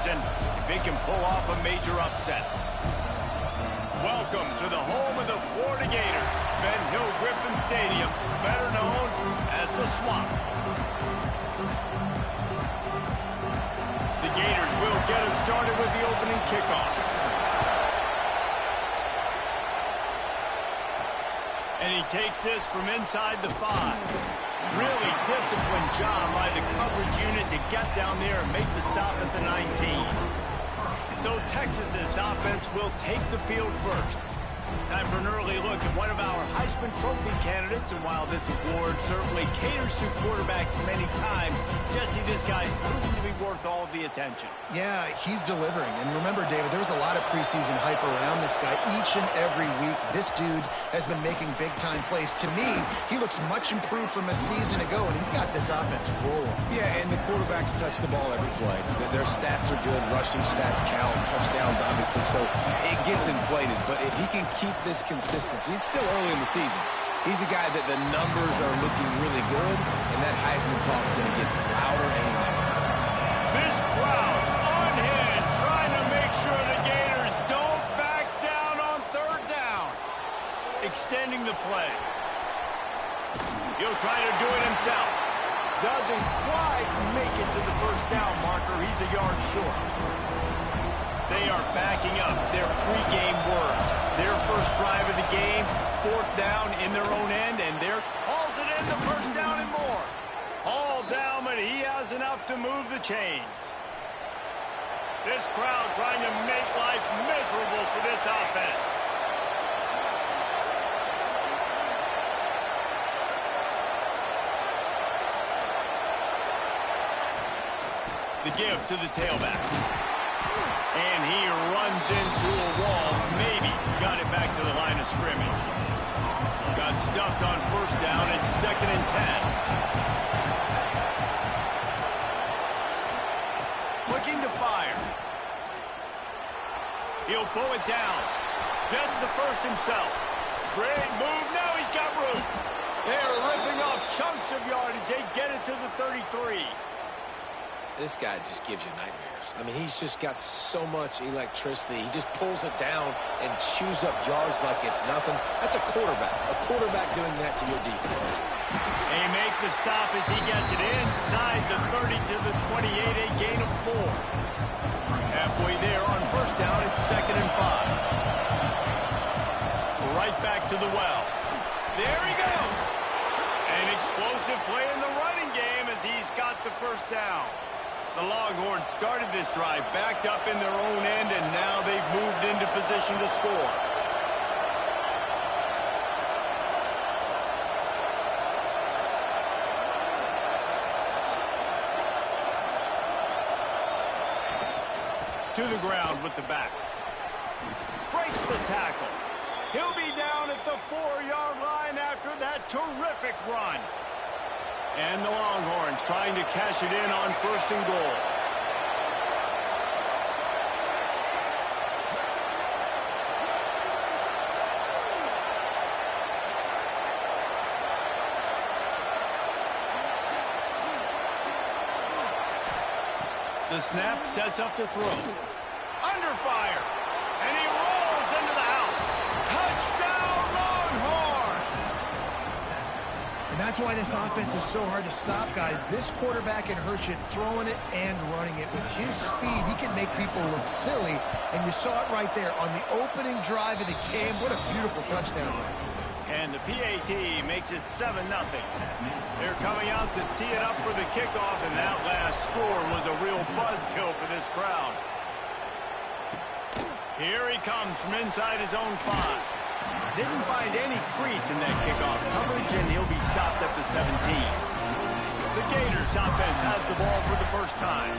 season if it can pull off a major upset. Welcome to the home of the Florida Gators, Ben Hill Griffin Stadium, better known as the Swamp. The Gators will get us started with the opening kickoff. And he takes this from inside the 5. Really disciplined job by the coverage unit to get down there and make the stop at the 19. So Texas's offense will take the field first. Time for an early look at one of our Heisman Trophy candidates. And while this award certainly caters to quarterbacks many times, Jesse, this guy's proven to be worth all of the attention. Yeah, he's delivering. And remember, David, there was a lot of preseason hype around this guy each and every week. This dude has been making big-time plays. To me, he looks much improved from a season ago, and he's got this offense rolling. Yeah, and the quarterbacks touch the ball every play. Their stats are good. Rushing stats count. Touchdowns, obviously. So it gets inflated. But if he can keep this consistency, it's still early in the season. He's a guy that the numbers are looking really good, and that Heisman talk's going to get louder and louder. This crowd unhinged, trying to make sure the Gators don't back down on 3rd down. Extending the play. He'll try to do it himself. Doesn't quite make it to the 1st down marker. He's a yard short. They are backing up their pregame words. Their first drive of the game, 4th down in their own end, and they're hauls it in the 1st down and more. All down, but he has enough to move the chains. This crowd trying to make life miserable for this offense. The give to the tailback. And he runs into a wall. Maybe got it back to the line of scrimmage. Got stuffed on 1st down. It's 2nd and 10. Looking to fire. He'll pull it down. Gets the 1st himself. Great move. Now he's got room. They're ripping off chunks of yardage. They get it to the 33. This guy just gives you nightmares. I mean, he's just got so much electricity. He just pulls it down and chews up yards like it's nothing. That's a quarterback. A quarterback doing that to your defense. They make the stop as he gets it inside the 30 to the 28, a gain of 4. Halfway there on 1st down, it's 2nd and 5. Right back to the well. There he goes. An explosive play in the running game as he's got the 1st down. The Longhorns started this drive backed up in their own end, and now they've moved into position to score. To the ground with the back. Breaks the tackle. He'll be down at the 4-yard line after that terrific run. And the Longhorns trying to cash it in on 1st and goal. The snap sets up the throw. Under fire. And he rolls into the house. Touchdown, Longhorns! And that's why this offense is so hard to stop, guys. This quarterback can hurt you throwing it and running it. With his speed, he can make people look silly. And you saw it right there on the opening drive of the game. What a beautiful touchdown. And the PAT makes it 7-0. They're coming out to tee it up for the kickoff, and that last score was a real buzzkill for this crowd. Here he comes from inside his own 5. Didn't find any crease in that kickoff coverage, and he'll be stopped at the 17. The Gators offense has the ball for the first time.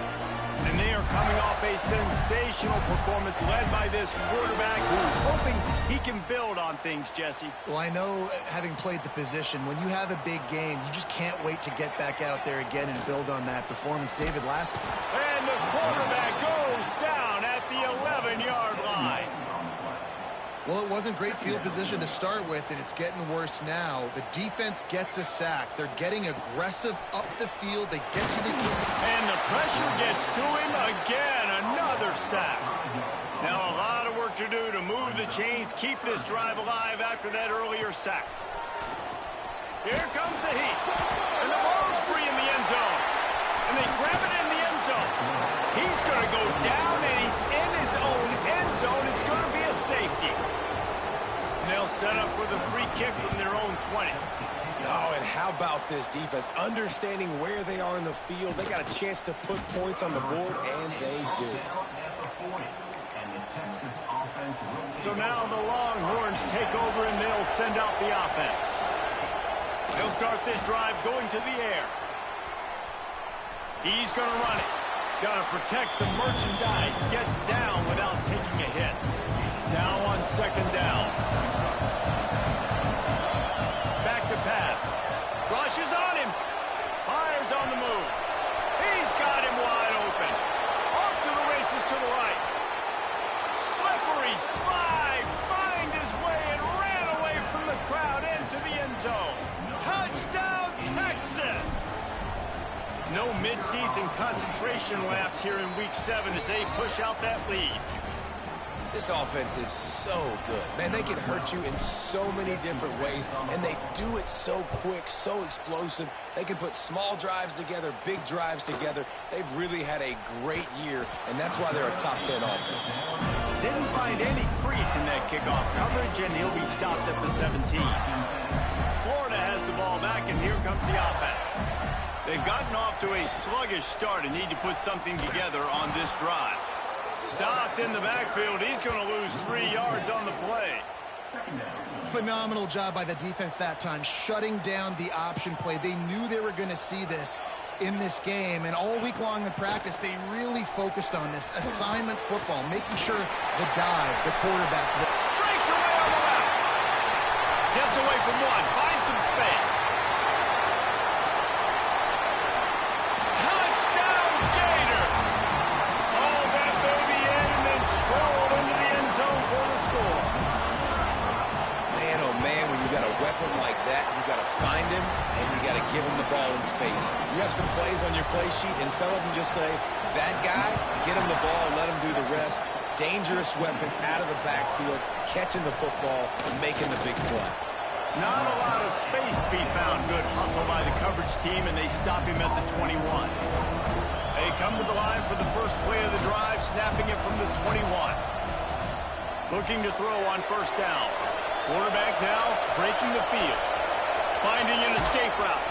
And they are coming off a sensational performance led by this quarterback who's hoping he can build on things, Jesse. Well, I know, having played the position, when you have a big game, you just can't wait to get back out there again and build on that performance. David, last time. And the quarterback goes down at the 11-yard line. Well, it wasn't great field position to start with, and it's getting worse now. The defense gets a sack. They're getting aggressive up the field. They get to the... And the pressure gets to him again. another sack. Now a lot of work to do to move the chains, keep this drive alive after that earlier sack. Here comes the heat. And the ball's free in the end zone. And they grab it in the end zone. He's going to go down, and he's in his own end zone. It's going to be a safety. And they'll set up for the free kick from their own 20. Oh, and how about this defense? Understanding where they are in the field. They got a chance to put points on the board, and they do. So now the Longhorns take over, and they'll send out the offense. They'll start this drive going to the air. He's going to run it. Got to protect the merchandise. Gets down without taking a hit. Now on second down. Back to pass. Rushes on him. Fires on the move. He's got him wide open. Off to the races to the right. Slippery slide. Find his way and ran away from the crowd into the end zone. Touchdown, Texas! No midseason concentration laps here in Week 7 as they push out that lead. This offense is so good. Man, they can hurt you in so many different ways, and they do it so quick, so explosive. They can put small drives together, big drives together. They've really had a great year, and that's why they're a top 10 offense. Didn't find any crease in that kickoff coverage, and he'll be stopped at the 17. Florida has the ball back, and here comes the offense. They've gotten off to a sluggish start and need to put something together on this drive. Stopped in the backfield. He's going to lose 3 yards on the play. Phenomenal job by the defense that time, shutting down the option play. They knew they were going to see this in this game, and all week long in practice, they really focused on this assignment football, making sure the dive, the quarterback. Breaks away on the left. Gets away from one. Finds some space. Touchdown, Gator. Hauled that baby in and then strolled into the end zone for the score. Man, oh man, when you got a weapon like that, you got to find him, and you got to give him the ball in space. You have some plays on your play sheet, and some of them just say, that guy, get him the ball, let him do the rest. Dangerous weapon out of the backfield, catching the football, and making the big play. Not a lot of space to be found. Good hustle by the coverage team, and they stop him at the 21. They come to the line for the first play of the drive, snapping it from the 21. Looking to throw on first down. Quarterback now breaking the field. Finding an escape route.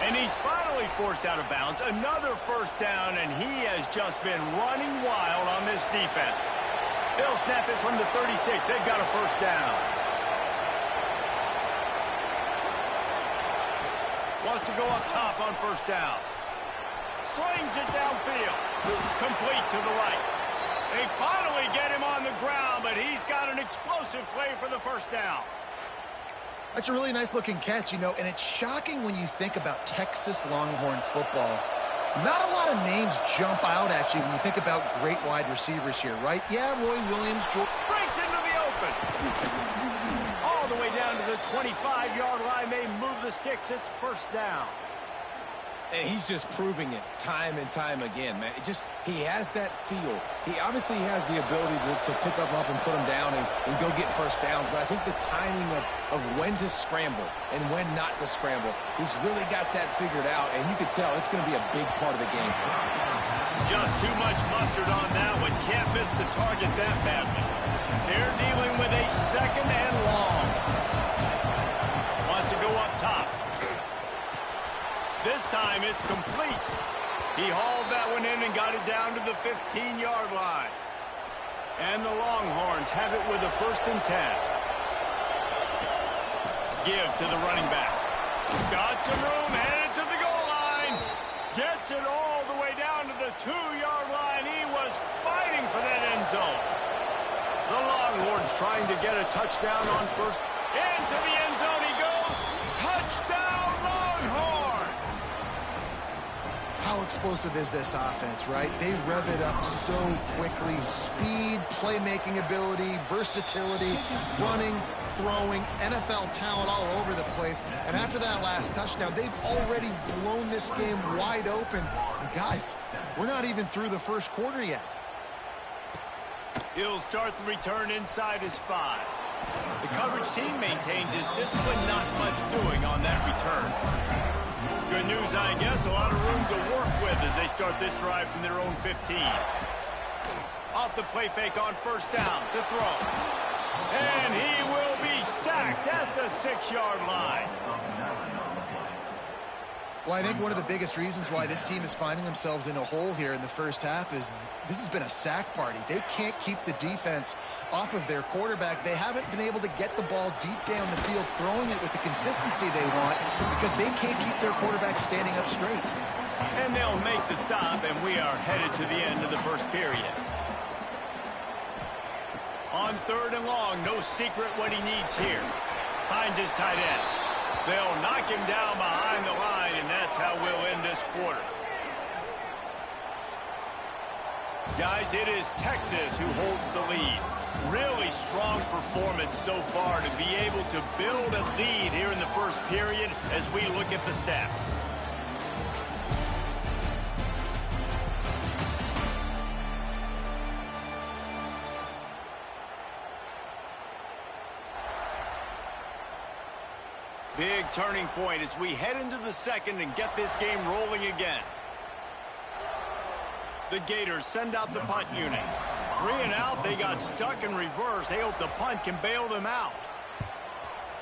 And he's finally forced out of bounds. Another first down, and he has just been running wild on this defense. They'll snap it from the 36. They've got a first down. Wants to go up top on first down. Slings it downfield. Complete to the right. They finally get him on the ground, but he's got an explosive play for the first down. That's a really nice looking catch, you know, and it's shocking when you think about Texas Longhorn football. Not a lot of names jump out at you when you think about great wide receivers here, right? Yeah, Roy Williams. Breaks into the open. All the way down to the 25-yard line. They move the sticks. It's first down. And he's just proving it time and time again, man. He has that feel. He obviously has the ability to pick up and put him down and go get first downs. But I think the timing of when to scramble and when not to scramble, he's really got that figured out. And you can tell it's going to be a big part of the game. Just too much mustard on that one. Can't miss the target that badly. They're dealing with a second and long. Wants to go up top. This time it's complete. He hauled that one in and got it down to the 15-yard line. And the Longhorns have it with a 1st and 10. Give to the running back. Got some room, headed to the goal line. Gets it all the way down to the 2-yard line. He was fighting for that end zone. The Longhorns trying to get a touchdown on first. Into the end zone he goes. Touchdown, Longhorns! How explosive is this offense, right? They rev it up so quickly. Speed, playmaking ability, versatility, running, throwing, NFL talent all over the place. And after that last touchdown, they've already blown this game wide open. And guys, we're not even through the first quarter yet. He'll start the return inside his 5. The coverage team maintains his discipline, not much doing on that return. Good news, I guess, a lot of room to work with as they start this drive from their own 15. Off the play fake on first down to throw. And he will be sacked at the 6-yard line. Well, I think one of the biggest reasons why this team is finding themselves in a hole here in the first half is this has been a sack party. They can't keep the defense off of their quarterback. They haven't been able to get the ball deep down the field, throwing it with the consistency they want because they can't keep their quarterback standing up straight. And they'll make the stop, and we are headed to the end of the first period. On 3rd and long, no secret what he needs here. Finds his tight end. They'll knock him down behind the line, and that's how we'll end this quarter. Guys, it is Texas who holds the lead. Really strong performance so far to be able to build a lead here in the first period as we look at the stats. Big turning point as we head into the second and get this game rolling again. The Gators send out the punt unit. 3 and out, they got stuck in reverse. They hope the punt can bail them out.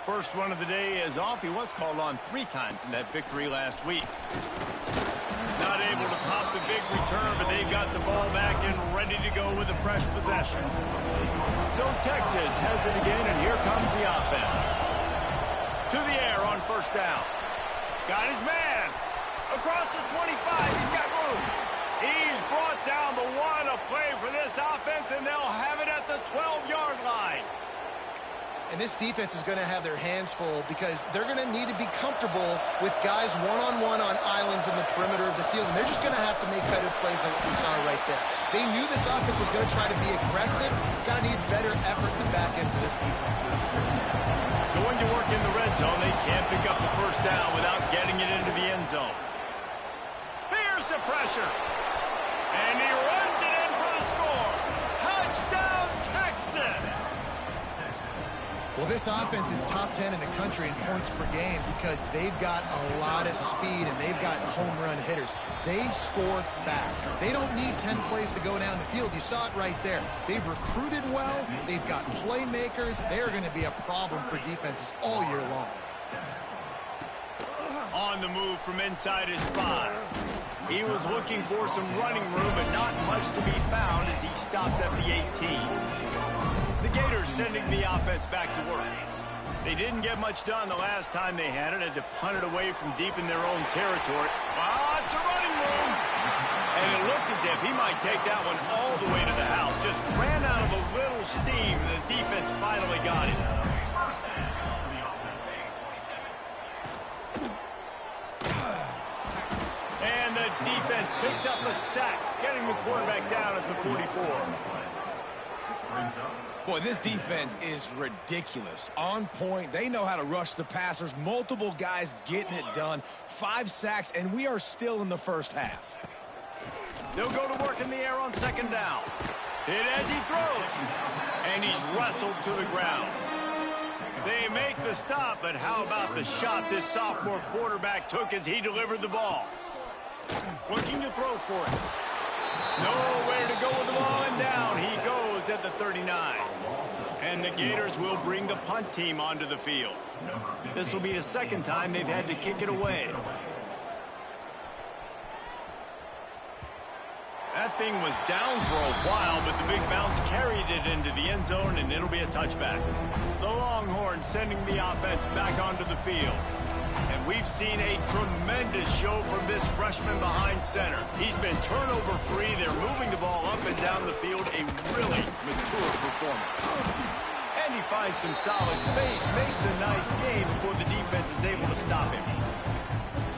First one of the day is off. He was called on 3 times in that victory last week. Not able to pop the big return, but they've got the ball back and ready to go with a fresh possession. So Texas has it again, and here comes the offense. To the air on first down. Got his man. Across the 25, he's got room. He's brought down, but what a play for this offense, and they'll have it at the 12-yard line. And this defense is going to have their hands full because they're going to need to be comfortable with guys one-on-one on islands in the perimeter of the field, and they're just going to have to make better plays than what we saw right there. They knew this offense was going to try to be aggressive. Got to need better effort in the back end for this defense moving forward. Going to work in the red zone. They can't pick up the first down without getting it into the end zone. Here's the pressure. And he runs it in for the score. Touchdown, Texas! Well, this offense is top 10 in the country in points per game because they've got a lot of speed and they've got home run hitters. They score fast. They don't need 10 plays to go down the field. You saw it right there. They've recruited well. They've got playmakers. They're going to be a problem for defenses all year long. On the move from inside his 5. He was looking for some running room, but not much to be found as he stopped at the 18. The Gators sending the offense back to work. They didn't get much done the last time they had it. Had to punt it away from deep in their own territory. It's a running room. And it looked as if he might take that one all the way to the house. Just ran out of a little steam, and the defense finally got it. And the defense picks up a sack, getting the quarterback down at the 44. Boy, this defense is ridiculous. On point. They know how to rush the passers. Multiple guys getting it done. 5 sacks, and we are still in the first half. They'll go to work in the air on second down. Hit as he throws. And he's wrestled to the ground. They make the stop, but how about the shot this sophomore quarterback took as he delivered the ball? Looking to throw for it. Nowhere to go with the ball, and down he goes at the 39. And the Gators will bring the punt team onto the field. This will be the second time they've had to kick it away. That thing was down for a while, but the big bounce carried it into the end zone, and it'll be a touchback. The Longhorns sending the offense back onto the field. And we've seen a tremendous show from this freshman behind center. He's been turnover-free. They're moving the ball up and down the field. A really mature performance. And he finds some solid space, makes a nice game before the defense is able to stop him.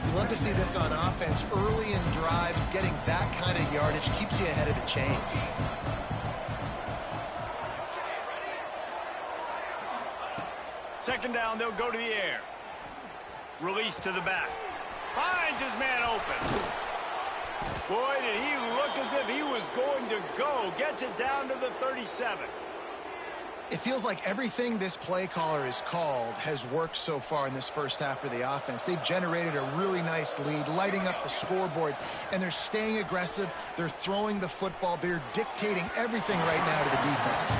You love to see this on offense. Early in drives, getting that kind of yardage keeps you ahead of the chains. Second down, they'll go to the air. Release to the back. Finds his man open. Boy, did he look as if he was going to go. Gets it down to the 37. It feels like everything this play caller has called has worked so far in this first half for the offense. They've generated a really nice lead, lighting up the scoreboard, and they're staying aggressive. They're throwing the football. They're dictating everything right now to the defense.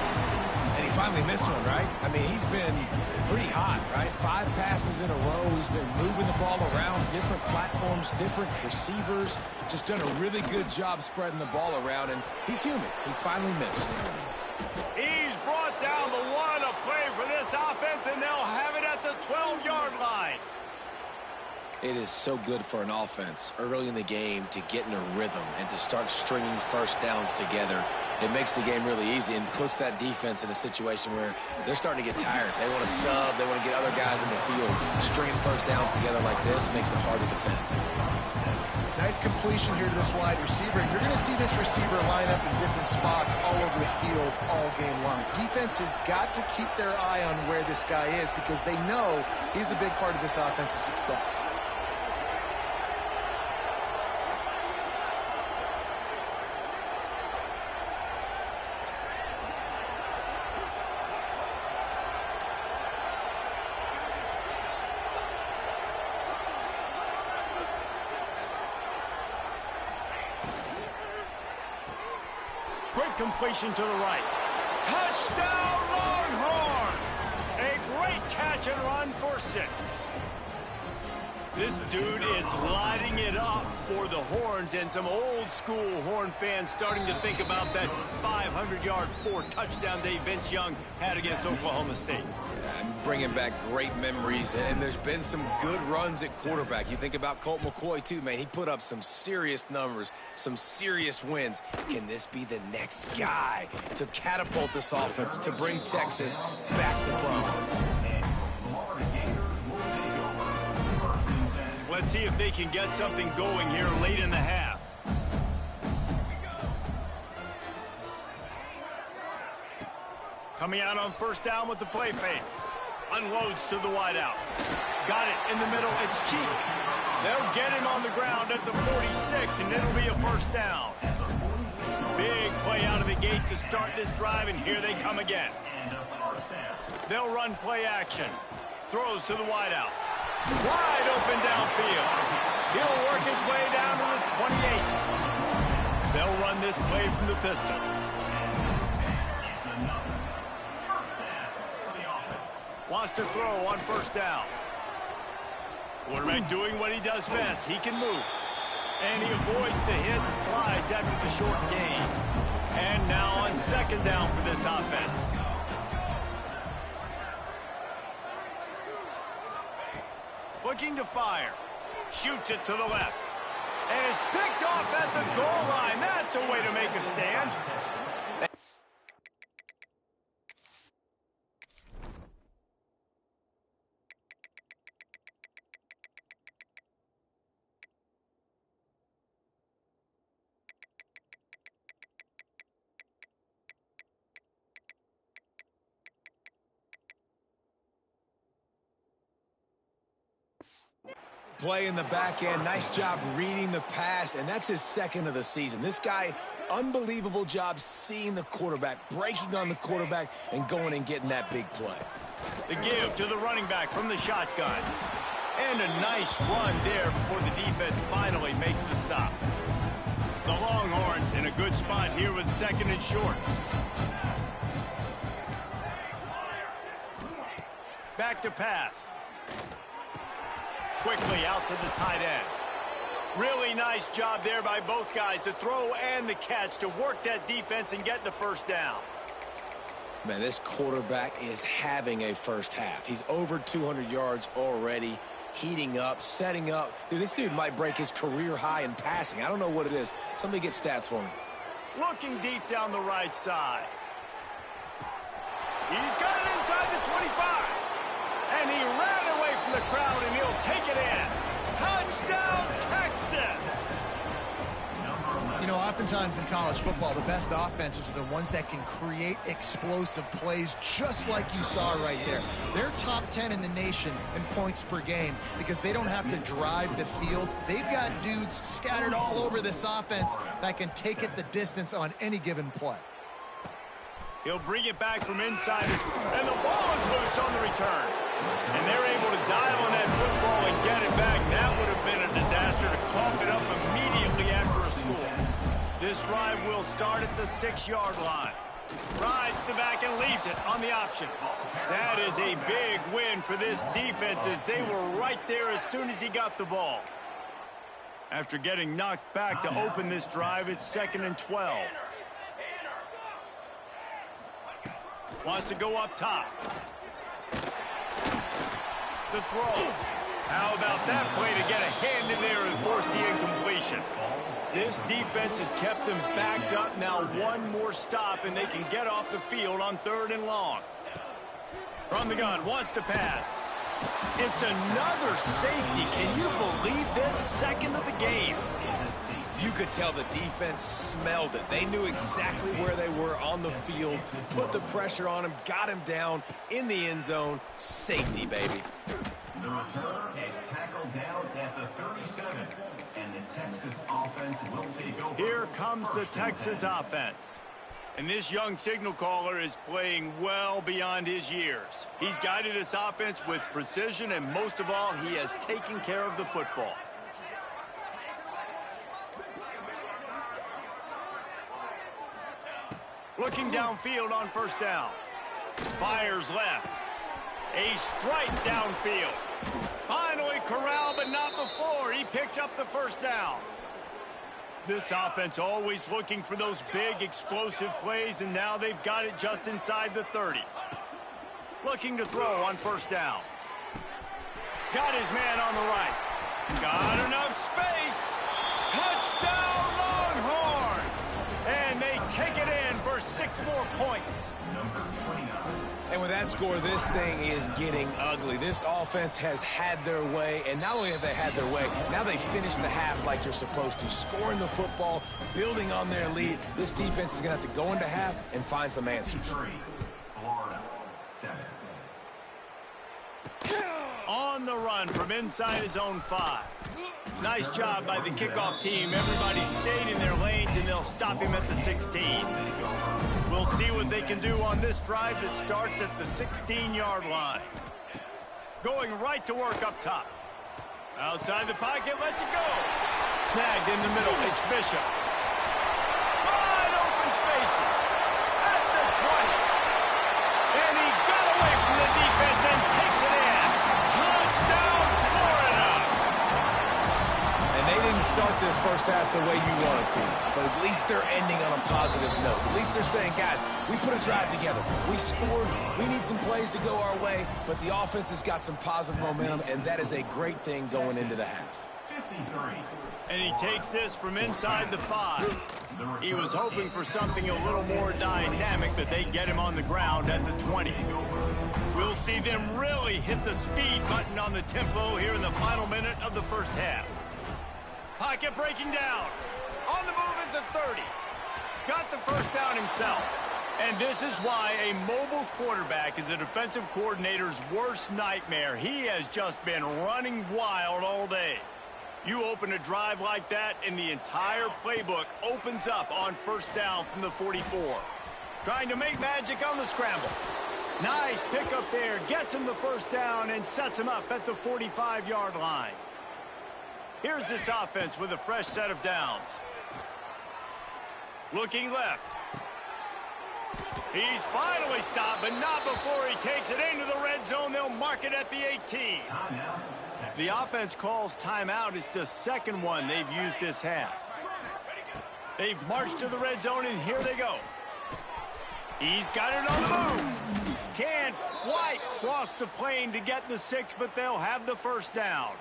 And he finally missed one, right? I mean, he's been pretty hot, right? 5 passes in a row. He's been moving the ball around different platforms, different receivers. Just done a really good job spreading the ball around, and he's human. He finally missed. He's brought down the one, a play for this offense, and they'll have it at the 12-yard line. It is so good for an offense early in the game to get in a rhythm and to start stringing first downs together. It makes the game really easy and puts that defense in a situation where they're starting to get tired. They want to sub. They want to get other guys in the field. Stringing first downs together like this makes it hard to defend. Nice completion here to this wide receiver. You're going to see this receiver line up in different spots all over the field all game long. Defense has got to keep their eye on where this guy is because they know he's a big part of this offense's success. Quick completion to the right. Touchdown, Longhorns! A great catch and run for 6. This dude is lighting it up for the Horns, and some old-school Horn fans starting to think about that 500-yard, 4-touchdown day Vince Young had against Oklahoma State. I'm bringing back great memories, and there's been some good runs at quarterback. You think about Colt McCoy, too, man. He put up some serious numbers, some serious wins. Can this be the next guy to catapult this offense, to bring Texas back to prominence? Let's see if they can get something going here late in the half. Coming out on first down with the play fake. Unloads to the wideout. Got it in the middle. It's Cheek. They'll get him on the ground at the 46, and it'll be a first down. Big play out of the gate to start this drive, and here they come again. They'll run play action. Throws to the wideout. Wide open downfield. He'll work his way down to the 28. They'll run this play from the pistol. Wants to throw on first down. Quarterback doing what he does best. He can move. And he avoids the hit and slides after the short gain. And now on second down for this offense. Looking to fire. Shoots it to the left. And is picked off at the goal line. That's a way to make a stand. Play in the back end. Nice job reading the pass, and that's his second of the season. This guy, unbelievable job seeing the quarterback, breaking on the quarterback, and going and getting that big play. The give to the running back from the shotgun. And a nice run there before the defense finally makes the stop. The Longhorns in a good spot here with second and short. Back to pass. Quickly out to the tight end. Really nice job there by both guys to throw and the catch to work that defense and get the first down. Man, this quarterback is having a first half. He's over 200 yards already, heating up, setting up. Dude, this dude might break his career high in passing. I don't know what it is. Somebody get stats for me. Looking deep down the right side. He's got it inside the 25. And he ran away from the crowd, and he'll take it in. Touchdown, Texas! You know, oftentimes in college football, the best offenses are the ones that can create explosive plays just like you saw right there. They're tied top 10 in the nation in points per game because they don't have to drive the field. They've got dudes scattered all over this offense that can take it the distance on any given play. He'll bring it back from inside, and the ball is loose on the return. And they're able to dial on that football and get it back. That would have been a disaster to cough it up immediately after a score. This drive will start at the 6-yard line. Rides the back and leaves it on the option. That is a big win for this defense as they were right there as soon as he got the ball. After getting knocked back to open this drive, it's 2nd and 12. Wants to go up top. The throw. How about that play to get a hand in there and force the incompletion? This defense has kept them backed up. Now one more stop and they can get off the field on 3rd and long. From the gun, wants to pass. It's another safety. Can you believe this? 2nd of the game. You could tell the defense smelled it. They knew exactly where they were on the field, put the pressure on him, got him down in the end zone. Safety, baby. The return is tackled down at the 37, and the Texas offense will take over. Here comes the Texas offense. And this young signal caller is playing well beyond his years. He's guided this offense with precision, and most of all, he has taken care of the football. Looking downfield on 1st down. Fires left. A strike downfield. Finally corralled, but not before. He picked up the 1st down. This offense always looking for those big, explosive plays, and now they've got it just inside the 30. Looking to throw on 1st down. Got his man on the right. Got enough space. Touchdown, Longhorns! And they take it in for 6 more points. And with that score, this thing is getting ugly. This offense has had their way, and not only have they had their way, now they finished the half like you're supposed to, scoring the football, building on their lead. This defense is going to have to go into half and find some answers. Florida, 7. On the run from inside his own 5. Nice job by the kickoff team. Everybody stayed in their lanes, and they'll stop him at the 16. We'll see what they can do on this drive that starts at the 16-yard line. Going right to work up top. Outside the pocket, lets it go. Snagged in the middle, it's Bishop. Wide open spaces at the 20. And he got away from the defense and takes it in. Touchdown, Florida! And they didn't start this first half the way you wanted to, but at least they're ending on a positive note. At least they're saying, guys, we put a drive together. We scored. We need some plays to go our way, but the offense has got some positive momentum, and that is a great thing going into the half. 53. And he takes this from inside the 5. He was hoping for something a little more dynamic, but they get him on the ground at the 20. We'll see them really hit the speed button on the tempo here in the final minute of the first half. Pocket breaking down. On the move at the 30. Got the 1st down himself. And this is why a mobile quarterback is a defensive coordinator's worst nightmare. He has just been running wild all day. You open a drive like that, and the entire playbook opens up on 1st down from the 44. Trying to make magic on the scramble. Nice pickup there. Gets him the 1st down and sets him up at the 45-yard line. Here's this offense with a fresh set of downs. Looking left. He's finally stopped, but not before he takes it into the red zone. They'll mark it at the 18. The offense calls timeout. It's the 2nd one they've used this half. They've marched to the red zone, and here they go. He's got it on the move. Can't quite cross the plane to get the 6, but they'll have the 1st down.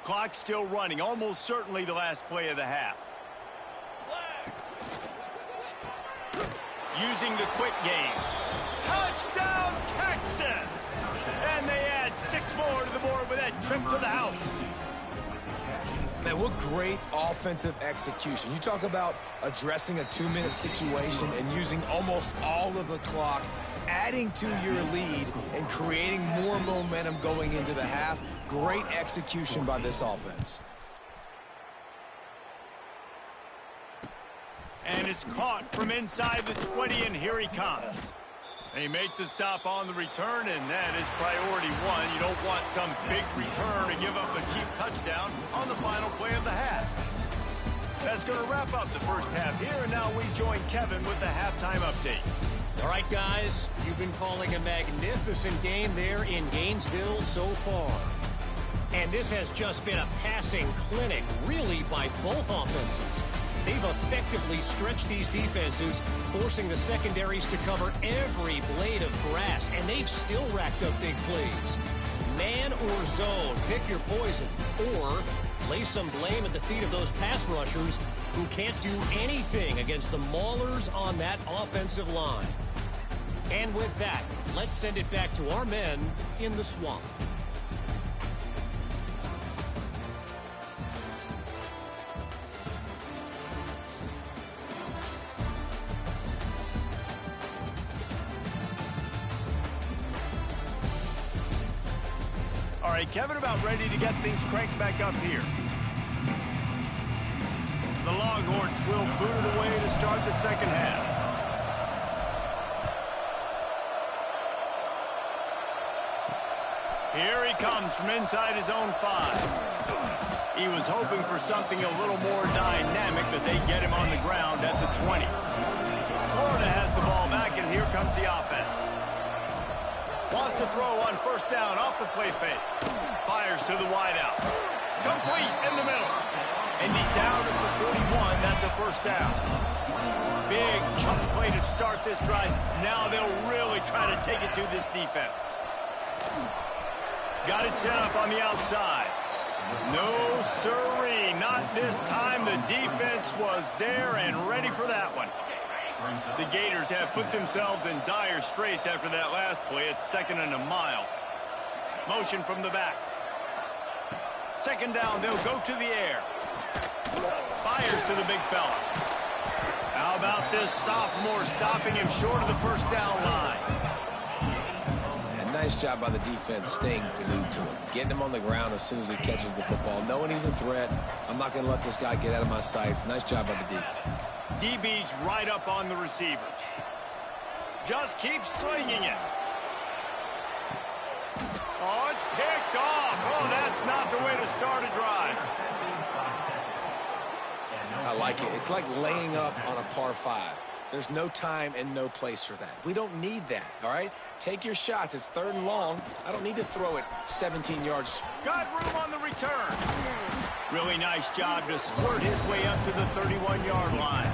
Clock still running, almost certainly the last play of the half. Using the quick game. Touchdown, Texas! And they add 6 more to the board with that trip to the house. Man, what great offensive execution. You talk about addressing a 2-minute situation and using almost all of the clock, adding to your lead and creating more momentum going into the half. Great execution by this offense. And it's caught from inside the 20, and here he comes. They make the stop on the return, and that is priority one. You don't want some big return to give up a cheap touchdown on the final play of the half. That's going to wrap up the first half here, and now we join Kevin with the halftime update. All right, guys, you've been calling a magnificent game there in Gainesville so far. And this has just been a passing clinic, really, by both offenses. They've effectively stretched these defenses, forcing the secondaries to cover every blade of grass, and they've still racked up big plays. Man or zone, pick your poison, or lay some blame at the feet of those pass rushers who can't do anything against the maulers on that offensive line. And with that, let's send it back to our men in the swamp. All right, Kevin, about ready to get things cranked back up here. The Longhorns will boot it away to start the second half. Here he comes from inside his own 5. He was hoping for something a little more dynamic, but they get him on the ground at the 20. Florida has the ball back, and here comes the offense. Wants to throw on first down off the play fake. Fires to the wideout. Complete in the middle. And he's down at the 41. That's a first down. Big chunk play to start this drive. Now they'll really try to take it to this defense. Got it set up on the outside. No siree. Not this time. The defense was there and ready for that one. The Gators have put themselves in dire straits after that last play. It's 2nd and a mile. Motion from the back. Second down, they'll go to the air. Fires to the big fella. How about this sophomore stopping him short of the first down line? And nice job by the defense staying glued to him. Getting him on the ground as soon as he catches the football. Knowing he's a threat. I'm not going to let this guy get out of my sights. Nice job by the D. DB's right up on the receivers. Just keep slinging it. Oh, it's picked off. Oh, that's not the way to start a drive. I like it. It's like laying up on a par 5. There's no time and no place for that. We don't need that, all right? Take your shots. It's 3rd and long. I don't need to throw it 17 yards. Got room on the return. Really nice job to squirt his way up to the 31-yard line.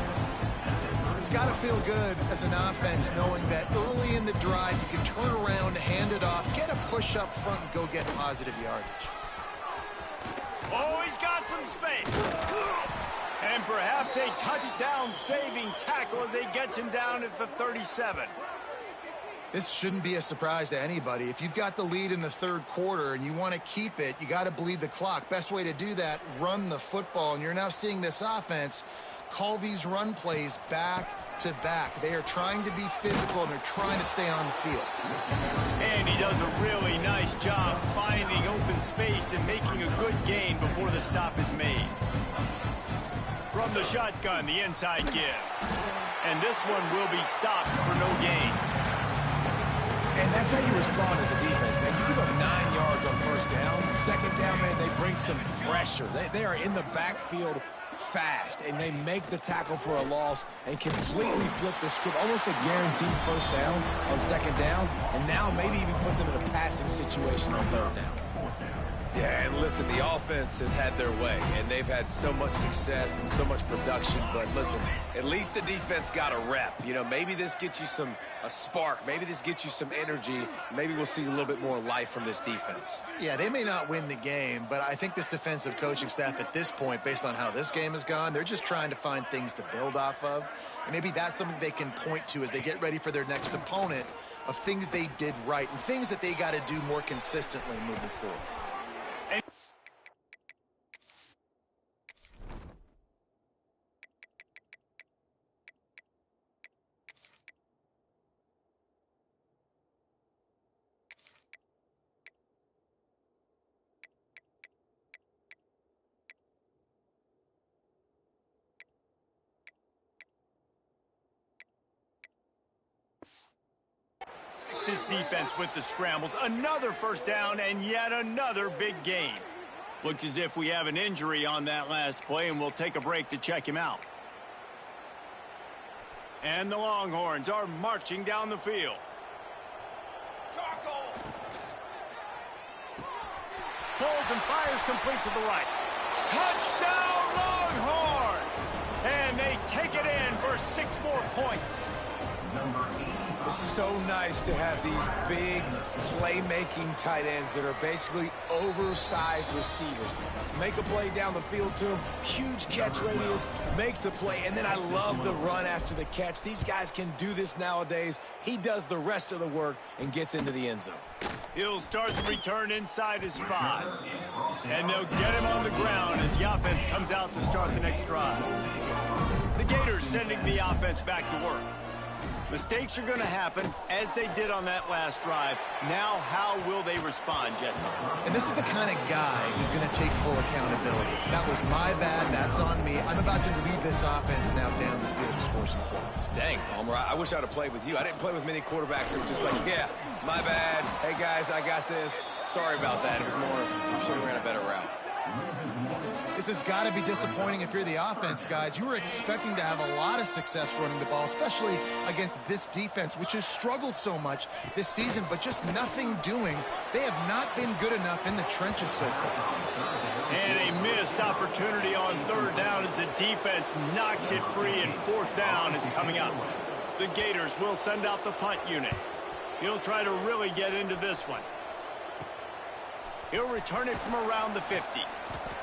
It's got to feel good as an offense knowing that early in the drive you can turn around, hand it off, get a push up front, and go get positive yardage. Oh, he's got some space. And perhaps a touchdown-saving tackle as he gets him down at the 37. This shouldn't be a surprise to anybody. If you've got the lead in the 3rd quarter and you want to keep it, you got to bleed the clock. Best way to do that, run the football. And you're now seeing this offense call these run plays back to back. They are trying to be physical, and they're trying to stay on the field. And he does a really nice job finding open space and making a good gain before the stop is made. From the shotgun, the inside give. And this one will be stopped for no gain. And that's how you respond as a defense, man. You give up 9 yards on first down. Second down, man, they bring some pressure. They are in the backfield fast, and they make the tackle for a loss and completely flip the script. Almost a guaranteed first down on second down, and now maybe even put them in a passing situation on 3rd down. Yeah, and listen, the offense has had their way, and they've had so much success and so much production. But listen, at least the defense got a rep. You know, maybe this gets you a spark. Maybe this gets you some energy. Maybe we'll see a little bit more life from this defense. Yeah, they may not win the game, but I think this defensive coaching staff at this point, based on how this game has gone, they're just trying to find things to build off of. And maybe that's something they can point to as they get ready for their next opponent, of things they did right and things that they got to do more consistently moving forward. Texas defense with the scrambles. Another first down and yet another big gain. Looks as if we have an injury on that last play, and we'll take a break to check him out. And the Longhorns are marching down the field. Pulls and fires complete to the right. Touchdown Longhorns! And they take it in for 6 more points. It's so nice to have these big playmaking tight ends that are basically oversized receivers. Make a play down the field to him, huge catch radius, makes the play, and then I love the run after the catch. These guys can do this nowadays. He does the rest of the work and gets into the end zone. He'll start the return inside his 5. And they'll get him on the ground as the offense comes out to start the next drive. The Gators sending the offense back to work. Mistakes are going to happen, as they did on that last drive. Now, how will they respond, Jesse? And this is the kind of guy who's going to take full accountability. That was my bad. That's on me. I'm about to lead this offense now down the field to score some points. Dang, Palmer, I wish I'd have played with you. I didn't play with many quarterbacks that were just like, yeah, my bad. Hey, guys, I got this. Sorry about that. It was more, I should have ran a better route. This has got to be disappointing if you're the offense, guys. You were expecting to have a lot of success running the ball, especially against this defense, which has struggled so much this season, but just nothing doing. They have not been good enough in the trenches so far. And a missed opportunity on 3rd down as the defense knocks it free, and 4th down is coming up. The Gators will send out the punt unit. He'll try to really get into this one. He'll return it from around the 50.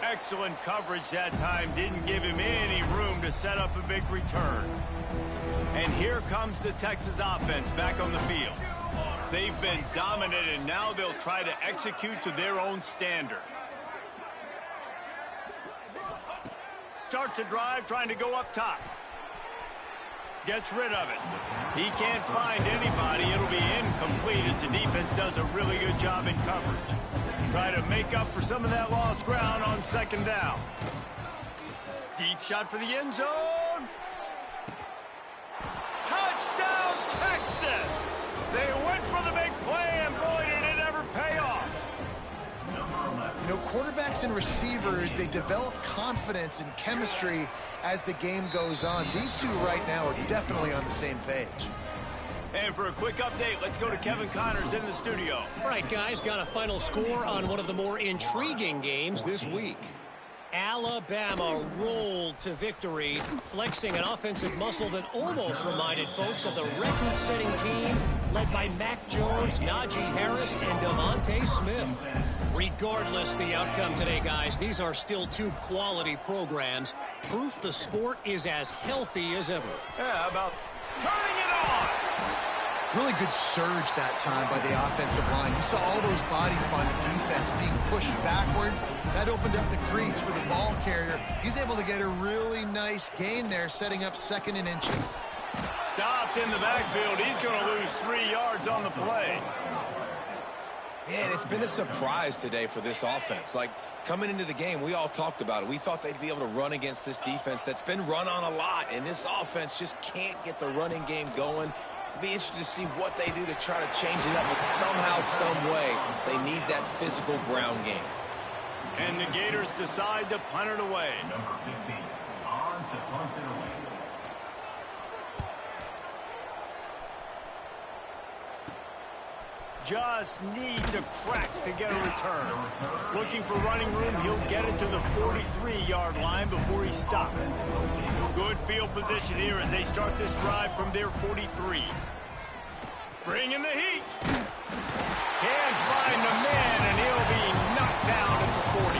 Excellent coverage that time. Didn't give him any room to set up a big return. And here comes the Texas offense back on the field. They've been dominant, and now they'll try to execute to their own standard. Starts a drive trying to go up top. Gets rid of it. He can't find anybody. It'll be incomplete as the defense does a really good job in coverage. Try to make up for some of that lost ground on 2nd down. Deep shot for the end zone. Touchdown, Texas! They went for the big play, and boy, did it ever pay off. You know, quarterbacks and receivers, they develop confidence and chemistry as the game goes on. These two right now are definitely on the same page. And for a quick update, let's go to Kevin Connors in the studio. All right, guys, got a final score on one of the more intriguing games this week. Alabama rolled to victory, flexing an offensive muscle that almost reminded folks of the record-setting team led by Mac Jones, Najee Harris, and Devontae Smith. Regardless the outcome today, guys, these are still 2 quality programs. Proof the sport is as healthy as ever. Yeah, how about turning it on? Really good surge that time by the offensive line. You saw all those bodies by the defense being pushed backwards. That opened up the crease for the ball carrier. He's able to get a really nice gain there, setting up 2nd and inches. Stopped in the backfield. He's going to lose 3 yards on the play. Man, it's been a surprise today for this offense. Like, coming into the game, we all talked about it. We thought they'd be able to run against this defense that's been run on a lot, and this offense just can't get the running game going. Be interested to see what they do to try to change it up, but somehow, some way, they need that physical ground game. And the Gators decide to punt it away. Number 15, on to punt it away. Just needs a crack to get a return. Looking for running room, he'll get it to the 43-yard line before he stops. Good field position here as they start this drive from their 43. Bringing the heat. Can't find the man, and he'll be knocked down at the 40.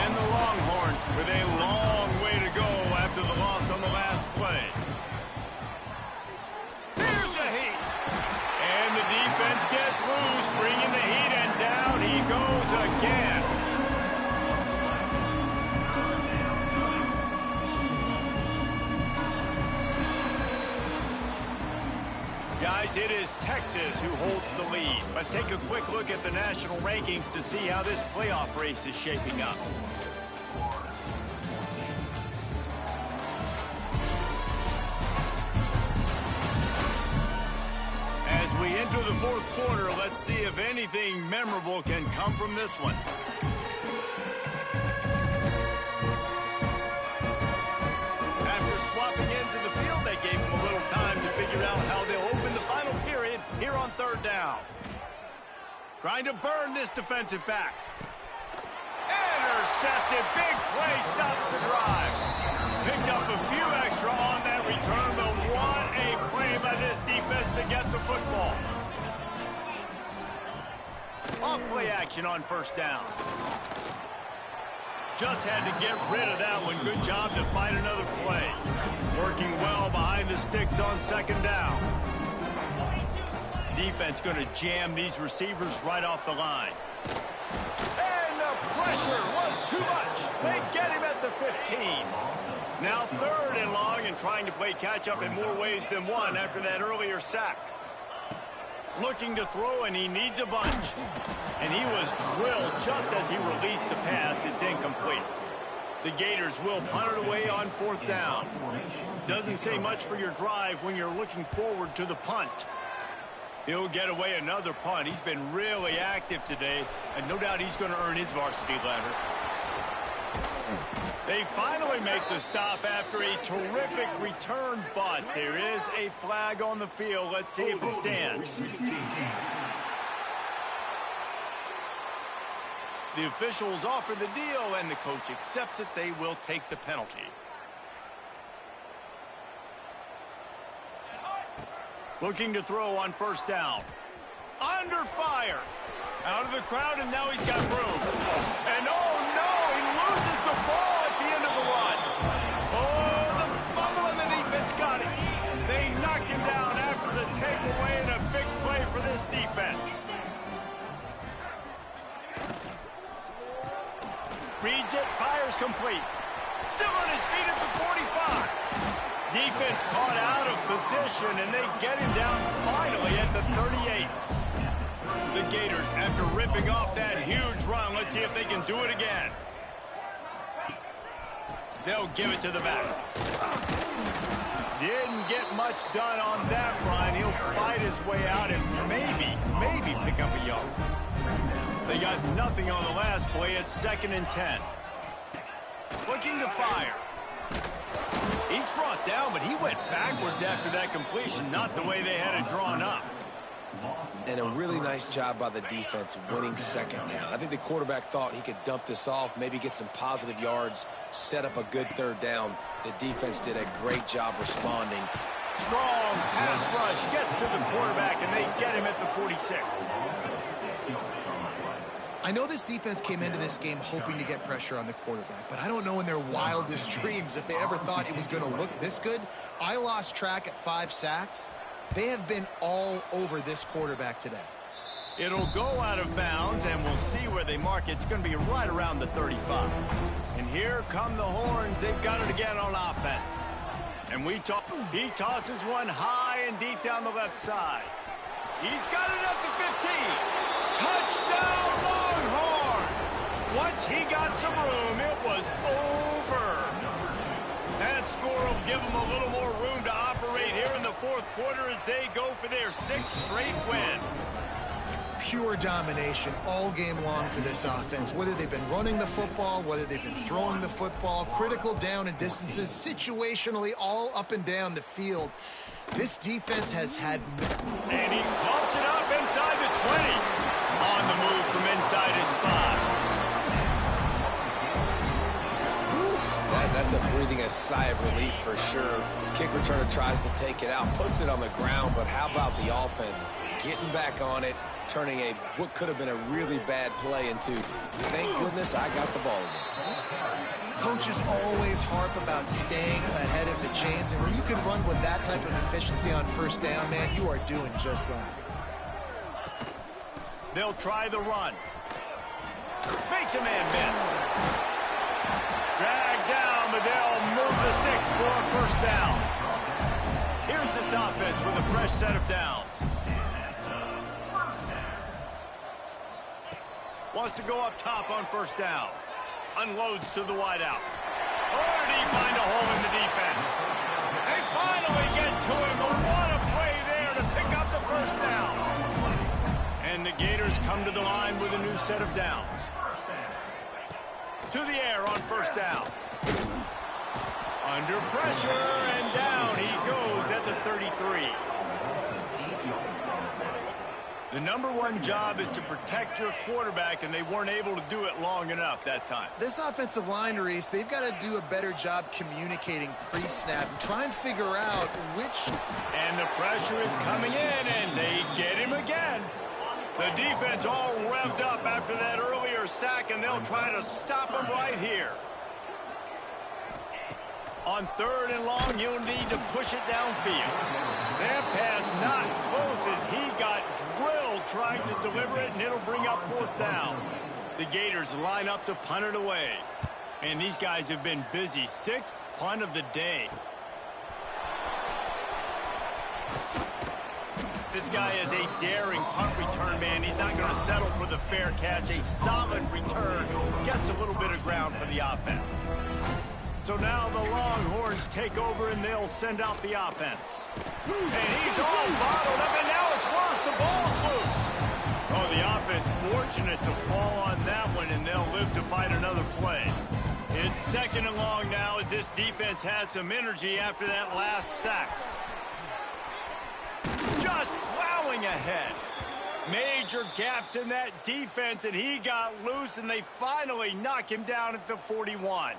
And the Longhorns with a long way to go after the loss on the last play. Here's the heat. And the defense gets loose, bringing the heat, and down he goes again. Guys, it is Texas who holds the lead. Let's take a quick look at the national rankings to see how this playoff race is shaping up. As we enter the fourth quarter. Let's see if anything memorable can come from this one. After swapping ends in the field, they gave him a little time to figure out how they'll open the final period here on third down. Trying to burn this defensive back. Intercepted. Big play stops the drive. Picked up a few extra on that return, but what a play by this defense to get the football. Off play action on first down. Just had to get rid of that one. Good job to find another play. Working well behind the sticks on second down. Defense going to jam these receivers right off the line. And the pressure was too much. They get him at the 15. Now third and long and trying to play catch up in more ways than one after that earlier sack. Looking to throw, and he needs a bunch. And he was drilled just as he released the pass. It's incomplete. The Gators will punt it away on fourth down. Doesn't say much for your drive when you're looking forward to the punt. He'll get away another punt. He's been really active today, and no doubt he's going to earn his varsity letter. They finally make the stop after a terrific return, but there is a flag on the field. Let's see if it stands. The officials offer the deal, and the coach accepts it. They will take the penalty. Looking to throw on first down. Under fire. Out of the crowd, and now he's got room. And oh no, he loses the ball at the end of the run. Oh, the fumble, and the defense got it. They knocked him down after the takeaway, and a big play for this defense. Reads it, fires complete. Still on his feet at the 45. Defense caught out of position, and they get him down finally at the 38. The Gators, after ripping off that huge run, let's see if they can do it again. They'll give it to the back. Didn't get much done on that, Brian. He'll fight his way out and maybe pick up a yard. They got nothing on the last play. It's 2nd and 10. Looking to fire. He's brought down, but he went backwards after that completion, not the way they had it drawn up. And a really nice job by the defense winning second down. I think the quarterback thought he could dump this off, maybe get some positive yards, set up a good third down. The defense did a great job responding. Strong pass rush gets to the quarterback, and they get him at the 46. I know this defense came into this game hoping to get pressure on the quarterback, but I don't know in their wildest dreams if they ever thought it was going to look this good. I lost track at 5 sacks. They have been all over this quarterback today. It'll go out of bounds, and we'll see where they mark it. It's going to be right around the 35. And here come the horns. They've got it again on offense. And he tosses one high and deep down the left side. He's got it at the 15. Touchdown, Longhorns! Once he got some room, it was over. That score will give them a little more room to operate here in the fourth quarter as they go for their 6th straight win. Pure domination all game long for this offense. Whether they've been running the football, whether they've been throwing the football, critical down and distances, situationally all up and down the field. This defense has had... And he pops it up inside the 20. On the move from inside his 5. That's a breathing a sigh of relief for sure. Kick returner tries to take it out, puts it on the ground, but how about the offense getting back on it, turning what could have been a really bad play into, thank goodness I got the ball again. Coaches always harp about staying ahead of the chains, and when you can run with that type of efficiency on first down, man, you are doing just that. They'll try the run. Makes a man miss. Dragged down, but they'll move the sticks for a first down. Here's this offense with a fresh set of downs. Wants to go up top on first down. Unloads to the wideout. Or did he find a hole in the defense? They finally get to him, but what a play there to pick up the first down. come to the line with a new set of downs. To the air on first down. Under pressure, and down he goes at the 33. The number one job is to protect your quarterback, and they weren't able to do it long enough that time. This offensive line, Reese, they've got to do a better job communicating pre-snap and try and figure out which... And the pressure is coming in, and they get him again. The defense all revved up after that earlier sack, and they'll try to stop him right here. On third and long, you'll need to push it downfield. That pass not close as he got drilled trying to deliver it, and it'll bring up fourth down. The Gators line up to punt it away. And these guys have been busy. Sixth punt of the day. This guy is a daring punt return man. He's not going to settle for the fair catch. A solid return gets a little bit of ground for the offense. So now the Longhorns take over, and they'll send out the offense. And he's all bottled up, and now it's worse. The ball's loose. Oh, the offense fortunate to fall on that one, and they'll live to fight another play. It's second and long now as this defense has some energy after that last sack. Just plowing ahead. Major gaps in that defense, and he got loose, and they finally knock him down at the 41.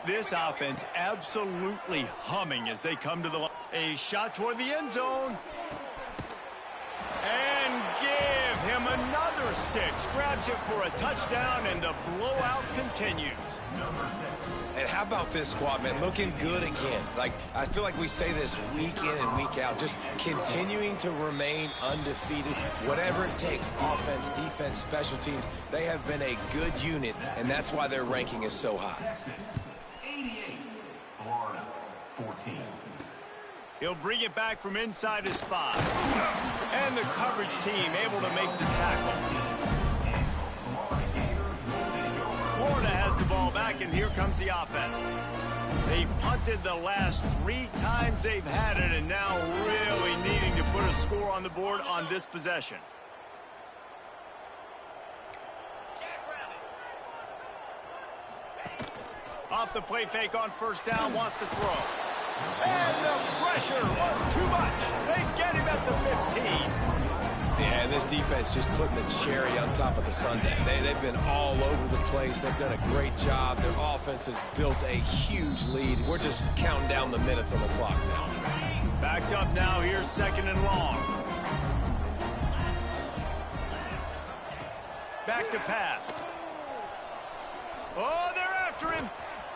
This offense absolutely humming as they come to the line. A shot toward the end zone. And give him another 6. Grabs it for a touchdown, and the blowout continues. And how about this squad, man? Looking good again. Like, I feel like we say this week in and week out, just continuing to remain undefeated. Whatever it takes, offense, defense, special teams, they have been a good unit, and that's why their ranking is so high. 88, Florida, 14. He'll bring it back from inside his 5. And the coverage team able to make the tackle. Florida has the ball back, and here comes the offense. They've punted the last 3 times they've had it, and now really needing to put a score on the board on this possession. Off the play fake on first down, wants to throw. And the pressure was too much. They get him at the 15. Yeah, and this defense just putting the cherry on top of the sundae. They've been all over the place. They've done a great job. Their offense has built a huge lead. We're just counting down the minutes on the clock now. Backed up now. Here's second and long. Back to pass. Oh, they're after him.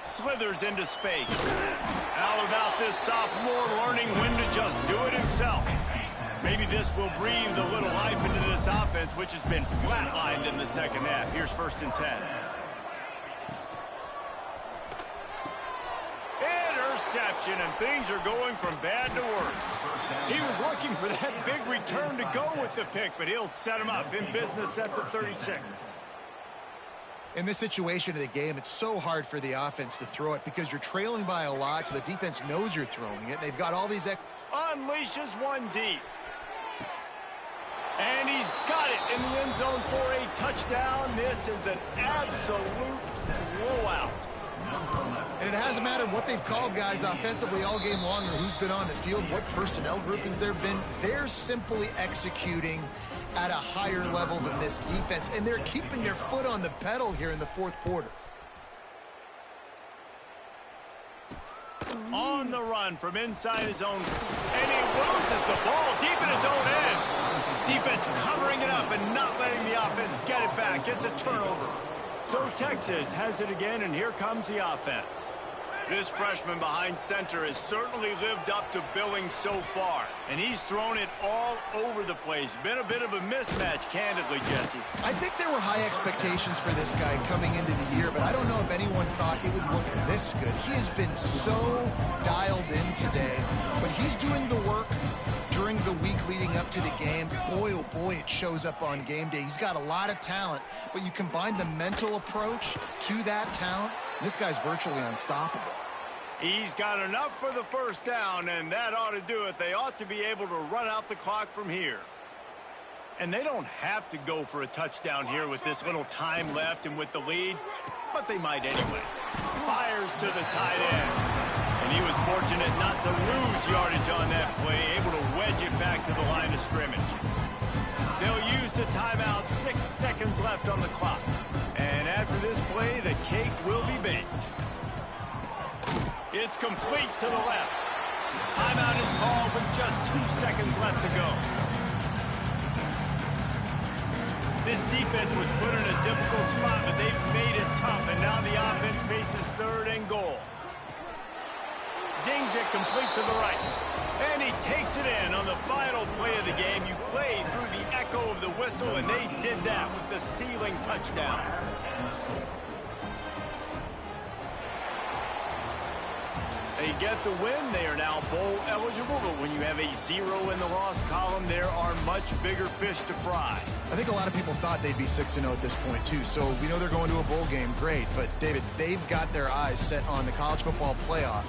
Slithers into space. How about this sophomore learning when to just do it himself? Maybe this will breathe a little life into this offense, which has been flatlined in the second half. Here's first and 10. Interception, and things are going from bad to worse. He was looking for that big return to go with the pick, but he'll set him up in business at the 36. In this situation of the game, it's so hard for the offense to throw it because you're trailing by a lot, so the defense knows you're throwing it. They've got all these... Unleashes one deep. And he's got it in the end zone for a touchdown. This is an absolute blowout. And it hasn't mattered what they've called guys offensively all game long or who's been on the field, what personnel groupings there have been. They're simply executing at a higher level than this defense, and they're keeping their foot on the pedal here in the fourth quarter. On the run from inside his own, and he loses the ball deep in his own end. Defense covering it up and not letting the offense get it back. It's a turnover. So Texas has it again, and here comes the offense. This freshman behind center has certainly lived up to billing so far, and he's thrown it all over the place. Been a bit of a mismatch, candidly, Jesse. I think there were high expectations for this guy coming into the year, but I don't know if anyone thought it would look this good. He has been so dialed in today, but he's doing the work during the week leading up to the game. Boy, oh boy, it shows up on game day. He's got a lot of talent, but you combine the mental approach to that talent, this guy's virtually unstoppable. He's got enough for the first down, and that ought to do it. They ought to be able to run out the clock from here. And they don't have to go for a touchdown here with this little time left and with the lead, but they might anyway. Fires to the tight end. And he was fortunate not to lose yardage on that play, able to wedge it back to the line of scrimmage. They'll use the timeout, 6 seconds left on the clock. And after this play, the cake will be baked. It's complete to the left. Timeout is called with just 2 seconds left to go. This defense was put in a difficult spot, but they've made it tough, and now the offense faces 3rd and goal. Zings it complete to the right. And he takes it in on the final play of the game. You play through the echo of the whistle, and they did that with the sealing touchdown. They get the win. They are now bowl eligible, but when you have a 0 in the loss column, there are much bigger fish to fry. I think a lot of people thought they'd be 6-0 at this point, too. So we know they're going to a bowl game. Great. But, David, they've got their eyes set on the college football playoff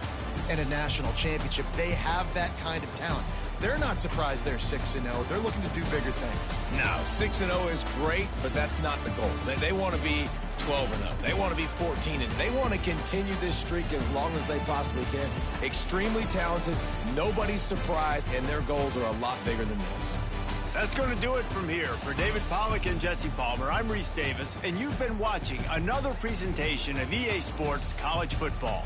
and a national championship. They have that kind of talent. They're not surprised they're 6-0. They're looking to do bigger things. No, 6-0 is great, but that's not the goal. They want to be 12-0. They want to be 14-0. They want to continue this streak as long as they possibly can. Extremely talented. Nobody's surprised, and their goals are a lot bigger than this. That's going to do it from here. For David Pollack and Jesse Palmer, I'm Reese Davis, and you've been watching another presentation of EA Sports College Football.